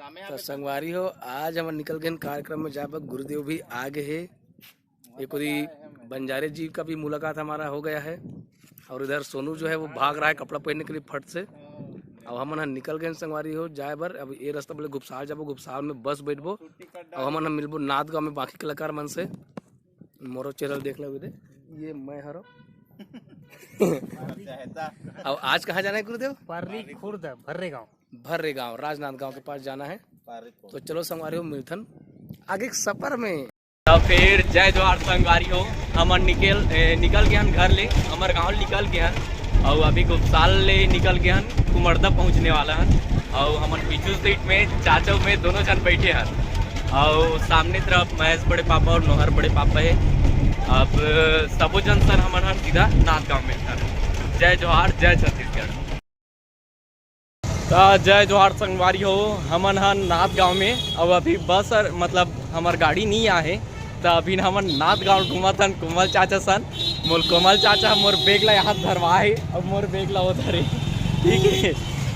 तो संगवारी हो, आज हम निकल गए कार्यक्रम में जहाँ पर गुरुदेव भी आ गए है। एक बंजारे जी का भी मुलाकात हमारा हो गया है और इधर सोनू जो है वो भाग रहा है कपड़ा पहनने के लिए फट से। अब हम निकल गए संगवारी हो जाए बर। अब ये रास्ता बोले गुप्साल जाबो, गुप्साल में बस बैठबो और हम मिलबो नाथ गाँव में बाकी कलाकार मन से। मोरो चैनल देख लो दे, ये मैं हरो। अब आज कहाँ जाना है गुरुदेव? पार्री खुर्द भर्रे गांव राजनांद गांव के पास जाना है। तो चलो संगवारी हो मिलथन आगे सफर में। तो फिर जय जोहार संगवारी हो, हम निकल गए घर ले, हमारे गांव निकल गए और अभी गुप्साल ले निकल गए कुमरदा पहुंचने वाला है। और हम पीछू सीट में चाचा में दोनों जन बैठे हैं और सामने तरफ महेश बड़े पापा और नोहर बड़े पापा है। अब सबो जन सर हमारा सीधा नाथ गाँव में है। जय जोहार, जय छत्तीसगढ़। जय जोहार संगवारी हो, हमन हन नाथ गाँव में। अब अभी बस मतलब हमार गाड़ी नहीं आए तो अभी हमन नाथ गाँव घूमत हन। कोमल चाचा सन मोर कोमल चाचा मोर बेग ला हाथ धरवाए और मोर बेग ला उधर है, ठीक है।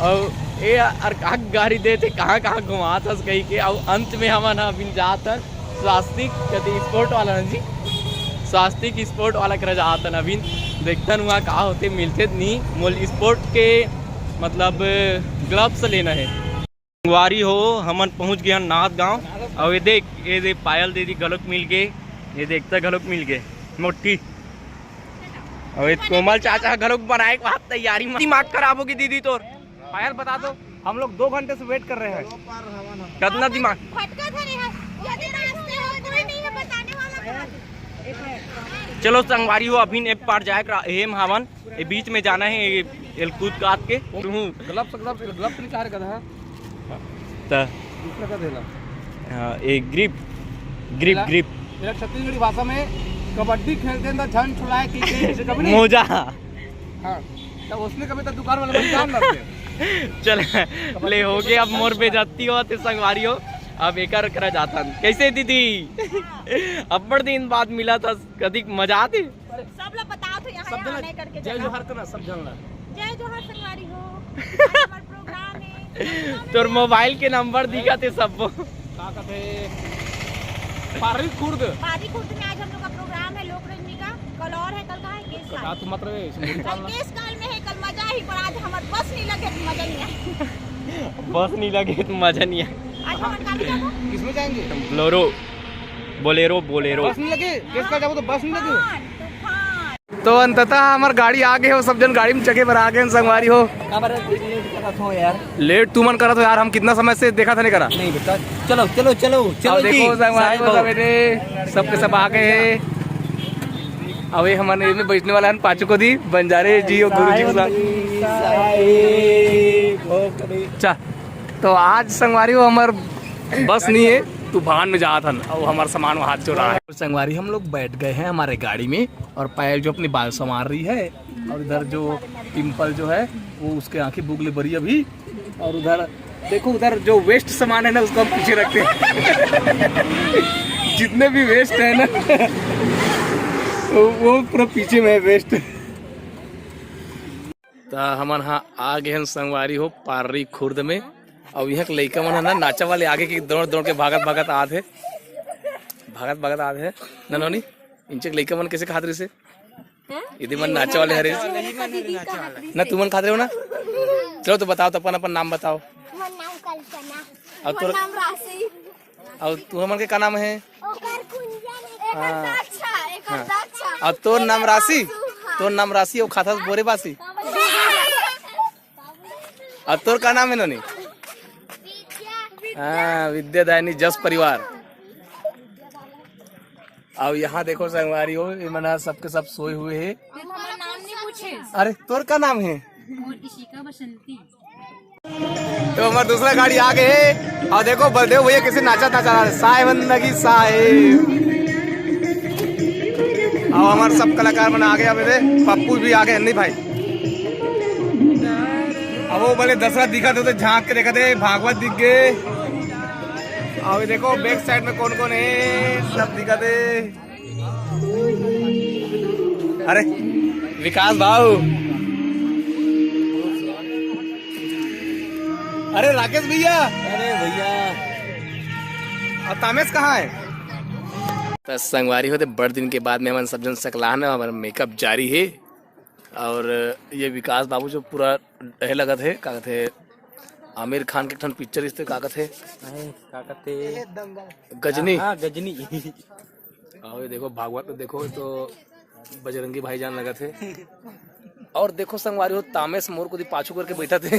और ये अरकाक गाड़ी देते कहाँ कहाँ घुमात हस कही के। और अंत में हमन अभी जात हन स्वास्तिक कति स्पोर्ट वाला जी, स्वास्तिक स्पोर्ट वाला कर जात हन। अभी देखतन वहाँ कहाँ होते मिलते नहीं, मोल स्पोर्ट के मतलब ग्लव्स लेना है। संगवारी हो, हमन पहुंच गए नाथ गांव और ये देख पायल दीदी गलक मिल गए, ये देखता गलक मिल गए मोटी। और कोमल चाचा गलक बनाए के बाद तैयारी दिमाग खराब होगी दीदी। तो पायल बता दो, हम लोग 2 घंटे से वेट कर रहे हैं। कितना दिमाग चलो संगवारी हो, अभी एक पार जाए हेम हवन ये बीच में जाना है एलकूद काट के। ग्लव्स निकाल कर है त दूसरा का देला। हां एक ग्रिप ये छत्तीसगढ़ी भाषा में कबड्डी खेलते हैं तो झन छुड़ाए की कभी नहीं मोजा। हां तो उसने कभी तो दुकान वाले में जान लगते। चल ले हो गए, अब मोर पे जाती हो ते संगवारी हो। अब एकर करा जाता कैसे दीदी अब्बड़ दिन बाद मिला था, कदी मजा आती। सब लोग बताओ तो यहाँ आने करके जय जोहार करना सब जानना। जय जोहार संगवारी हो, आज हमारा प्रोग्राम है। तोर मोबाइल के नंबर दिखा थे सब का कहते पारी खुर्द में आज हम लोग का प्रोग्राम है लोक रंजनी का। कल और है, कल का है केस काल। तू मत रहे कल केस काल में है, कल मजा ही, पर आज हमारे बस नहीं लगे तो मजा नहीं आया। बस नहीं लगे तो मजा नहीं आया। आज हमारे गाड़ी जाओ, किसमें जाएंगे? बोलेरो बस नहीं लगे केस का जाओ तो बस नहीं लगे। तूफान तो अंततः हमारे गाड़ी आ गए हो, सब जन गाड़ी में चके पर आ गए। संगवारी हो यार लेट तू मन करा तो यार हम कितना समय से देखा था नहीं करा। नहीं बेटा, चलो चलो चलो चलो देखो संगवारी हो सवेरे सबके सब आ गए हैं। अब ये हमारे में बैठने वाला है पाँचों को दी बंजारे जी और गुरु जी के साथ। चा तो आज संगवारी हो हमार बस नहीं है, तूफान में जा था और हमारा सामान वहाँ हाथ चुरा है। संगवारी हम लोग बैठ गए हैं हमारे गाड़ी में और पायल जो अपनी बाल संवार रही है और इधर जो पिंपल जो है वो उसके आंखें बुगली भरी अभी। और उधर देखो, उधर जो वेस्ट सामान है ना उसको हम पीछे रखते हैं। जितने भी वेस्ट है ना वो पूरा पीछे में है वेस्ट। तो हम हाँ आ गए हैं संगवारी हो पार्री खुर्द में। और यहाँ लड़का मन है ना नाचा वाले आगे की दौड़ दौड़ के भागत आते है ननोनी इनचे लड़का मन कैसे खाते से यदि मन नाचा वाले हरे ना तुम मन खाते हो ना। चलो तो बताओ तो अपन नाम बताओ। और तू हमन के क्या नाम है? और तोर नाम राशि, तोर नाम राशि और खाता बोरे बासी। और तोर का नाम है नोनी? हाँ विद्यादायनी जस परिवार। अब यहाँ देखो संगवारी हो मना सबके सब सोए हुए हैं। नाम नहीं पूछे। अरे तोर का नाम है? इशिका बसंती। तो हमारा दूसरा गाड़ी आ गए है और देखो बलदेव भैया कैसे नाचा रहा है। साहेब लगी साहेब। और हमारे सब कलाकार बना आ गए, मेरे पप्पू भी आ गए नहीं भाई। अब वो बोले दशरथ दिखा थे तो झांक के देखा थे, भागवत दिख गए। और देखो बैक साइड में कौन कौन है सब दिखा थे। अरे विकास भाऊ अरे राकेश भैया, अरे भैया और तामेश कहाँ है? तो संगवारी होते बड़े दिन के बाद में हमारे सब जन सकलान है, हमारा मेकअप जारी है। और ये विकास बाबू जो पूरा रहे लगा थे, का कहते आमिर खान के ठन पिक्चर इस का कहते क्या कहते गजनी। हाँ गजनी। और ये देखो भागवत में देखो तो बजरंगी भाईजान लगा थे। और देखो संगवारी हो तामेश मोर को दी पाछू करके बैठा थे।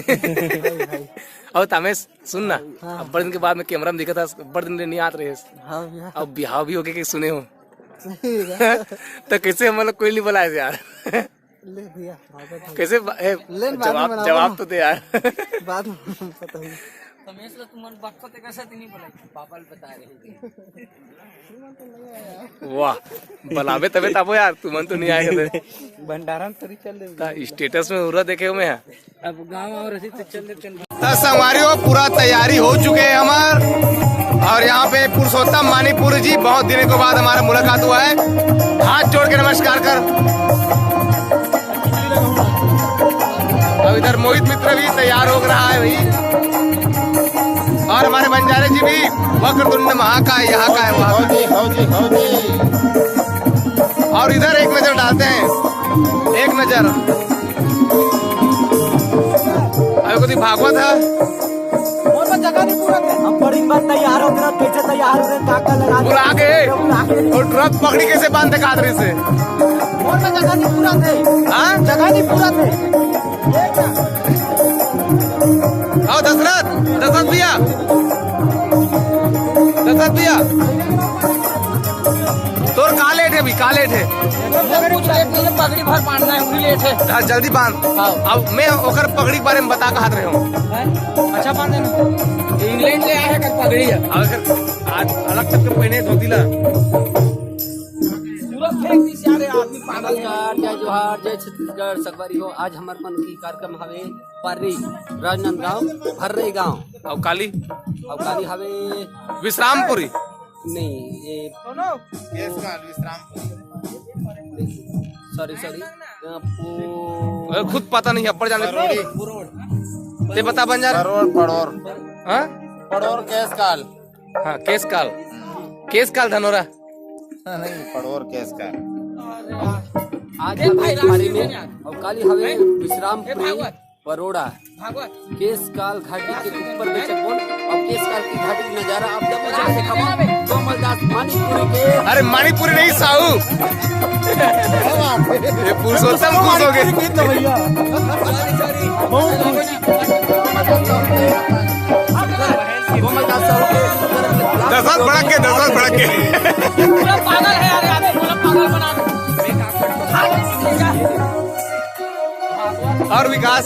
और तामेश सुन ना, अब बड़े दिन के बाद में कैमरा में दिखा था, बड़े दिन नहीं आते रहे। अब बिहाव भी हो गया कि सुने हो। तो कैसे हम लोग कोई नहीं बुलाए यार। कैसे जवाब तो दे यार। बाद में पता नहीं तमेश ला तुमन बात को कैसे नहीं बोला पापा बता रहे वाह बुलावे तबे तबो यार, तुमन तो नहीं आए थे। भंडारण तरी चल रहे स्टेटस में उरा देखे हो मैं अब गांव और ऐसे तो चल संगवारी हो पूरा तैयारी हो चुके हैं हमार। और यहाँ पे पुरुषोत्तम मानीपुर जी, बहुत दिनों के बाद हमारा मुलाकात हुआ है। हाथ जोड़ के नमस्कार कर। अब इधर मोहित मित्र भी तैयार हो रहा है भाई। और हमारे बंजारे जी भी वक्रतुंड महाकाय यहाँ का है वहाँ का। और इधर एक नजर डालते हैं, एक नजर अभी भागवत है। जगह नहीं पूरा थे हम बड़ी बात तैयार हो गए, कैसे तैयार हो गए काका लगा बुला के और ट्रक पकड़ी कैसे बांधे कादरी से। और में जगह नहीं पूरा थे। हाँ जगह नहीं पूरा थे। आओ दशरथ, दशरथ भैया, दशरथ भैया तोर कहाँ लेट है भी, कहाँ लेट है? कुछ लेट नहीं है, पगड़ी भर बांधना है, वही लेट है। हाँ जल्दी बांध। अब मैं ओकर पगड़ी के बारे में बता के हाथ रहे हूँ। अच्छा बांध देना। इंग्लैंड ले आया कर पगड़ी है। आज अलग तक के पहने धोतीला पूरा फेंक दी सारे आदमी पागल। जय जोहार, जय छत्तीसगढ़। संगवारी हो आज हमार मन की कार्यक्रम हवे पर्री राजनांदगांव भर्रे गांव। और काली हवे विश्रामपुरी नहीं ये सॉरी खुद पता नहीं अपर जाने ते बता बंजार पड़ोर केस काल। हाँ केस काल धनोरा नहीं पड़ोर केस काल। आज हमारे में और काली हवे विश्रामपुरी बरोड़ा केस काल घाटी के ऊपर बेचक बोल। और केस काल की घाटी की नजारा आप जब ऊंचाई से खबर कोमलदास मानीपुरी के। अरे मानीपुरी नहीं साहू, ये पुरुषोत्तम खुश हो गए भैया। कोमलदास साहब के दशरथ भड़क के पूरा पागल है यार, पूरा पागल बना दे। और विकास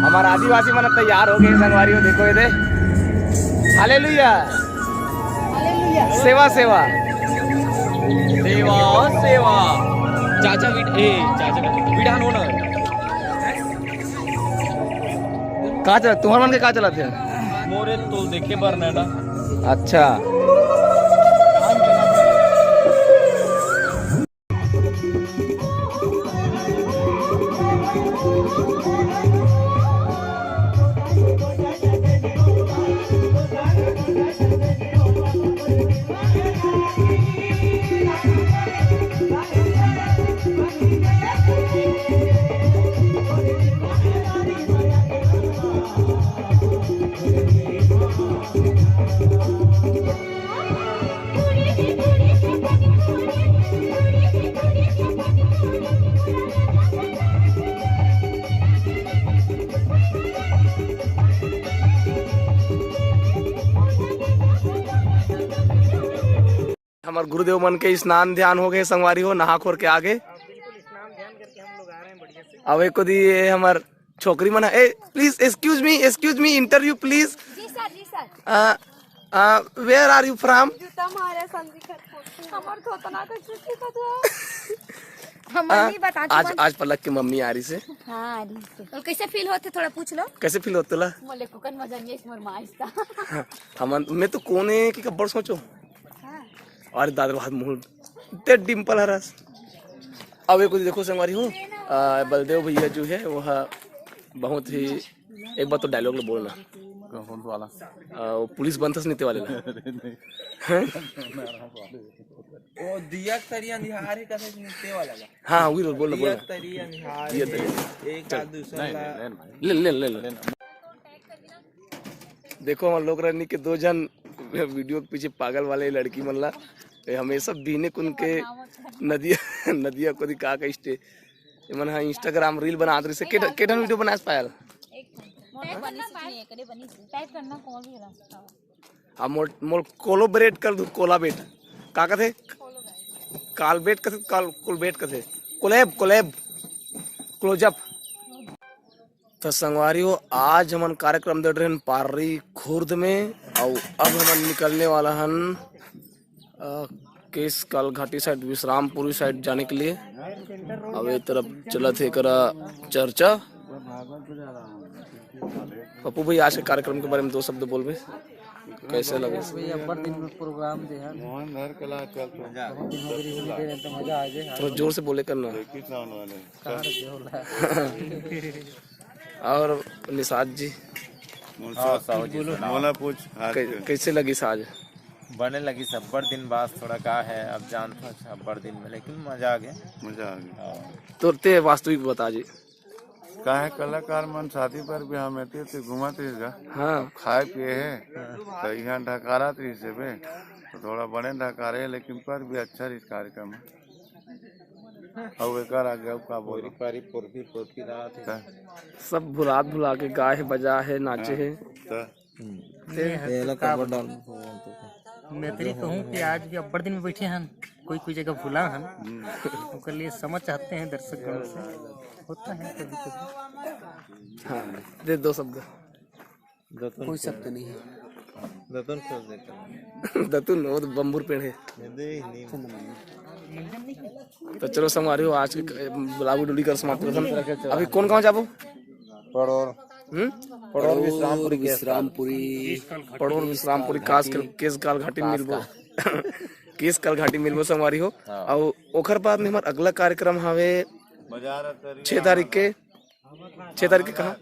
हमारा आदिवासी मन तैयार हो गए संगवारी हो, देखो ये हालेलुया सेवा सेवा सेवा सेवा चाचा विधान ओनर कहाँ चला तुम्हारे मन के कहाँ चलाते हैं? मोरे तो देखे बर ना अच्छा हमारे गुरुदेव मन के स्नान ध्यान हो गए संगवारी हो, नहा खोर के आगे अब एक दी हमार छोकरी मन है। Please excuse me interview please. जी sir where are you from? जूता मारे संदिखत हमर थोतना का चुकी का हम नहीं बता आज पलक की मम्मी आ रही से। हां आ रही से। और कैसे फील होते थोड़ा पूछ लो। कैसे फील होते ला? मोले कुकन मजा नहीं इसमर माइस्ता हम मैं तो कोने की कब्बर सोचो। और दादा बहुत मुंह ते डिंपल हरस। अब एक देखो संगवारी हो, बलदेव भैया जो है वह बहुत ही, एक बार तो डायलॉग में बोलना वाला वो पुलिस बंदस नीते वाले ओ दिया तरिया निहार है कसे नीते वाला हाँ वही बोल दिया तरिया निहार एक आध दूसरा ले देखो हम लोग रहनी के दो जन वीडियो के पीछे पागल वाले लड़की मन ला हमेशा बीने कुन के नदिया को दिखा के स्टे मन हाँ इंस्टाग्राम रील बना रही से केटन वीडियो बना पायल हाँ मोल कोलोबरेट कर दू कोलाबेट का कथे कालबेट कथे कोलबेट कथे कोलैब क्लोजअप। तो संगवारियों आज हमन कार्यक्रम दे रहे पार्री खुर्द में और अब हमन निकलने वाला हन केस काल घाटी साइड विश्रामपुरी साइड जाने के लिए। अब एक तरफ चला थे करा चर्चा। पप्पू भाई आज के कार्यक्रम के बारे में दो शब्द बोलबे, कैसे लगे? प्रोग्राम दे थोड़ा जोर से बोले करना। और निषाद जी कैसे लगी साज? बने लगी सब्बर दिन बाद थोड़ा का है अब जानता सब्बर दिन में, लेकिन मजा आ गया। तो ते वास्तविक बता जी का है कलाकार मन शादी पर भी हम तो घुमाते हाँ खाए पिए है तो यहाँ ढकारा से बे तो थोड़ा बड़े ढकारे लेकिन पर भी अच्छा इस कार्यक्रम है। और एक आगे का बोली पारी पुरफी रात है सब भुला के गाए बजा है नाचे है। मैं तेरी कहूँ कि आज भी अब्बर दिन में बैठे हैं, कोई जगह भूला हन उसके लिए समझ चाहते हैं दर्शक गण से, होता है कभी कभी। हाँ दे दो शब्द। कोई शब्द नहीं है। दतुन वो तो बम्बूर पेड़ है। तो चलो संगवारी हो आज के बुलाबू डुली कर समाप्त करते। अभी कौन कहाँ जाबो? पड़ोर विश्रामपुरी पड़ोर विश्रामपुरी केस काल घाटी मिलबो केस काल घाटी मिलबो संगवारी हो। और ओखर बाद में हमारा अगला कार्यक्रम हवे 6 तारीख के कहाँ?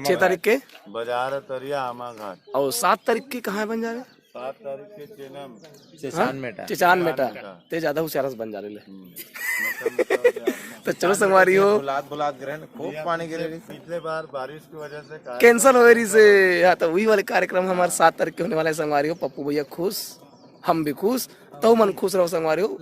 6 तारीख के बाजार तरिया आमा घाट और 7 तारीख के कहाँ है बन जा रहे? 7 तारीख के चिचान मेटा ते ज्यादा होशियार बन जा रहे। तो चलो संगवारी हो बुलाद ग्रहण खूब पानी गिरे पिछले बार बारिश की वजह से कैंसिल हो रही से। हाँ तो वही वाले कार्यक्रम हमारे 7 तारीख के होने वाले संगवारी हो। पप्पू भैया खुश, हम भी खुश, तो मन खुश रहो संगवारी हो।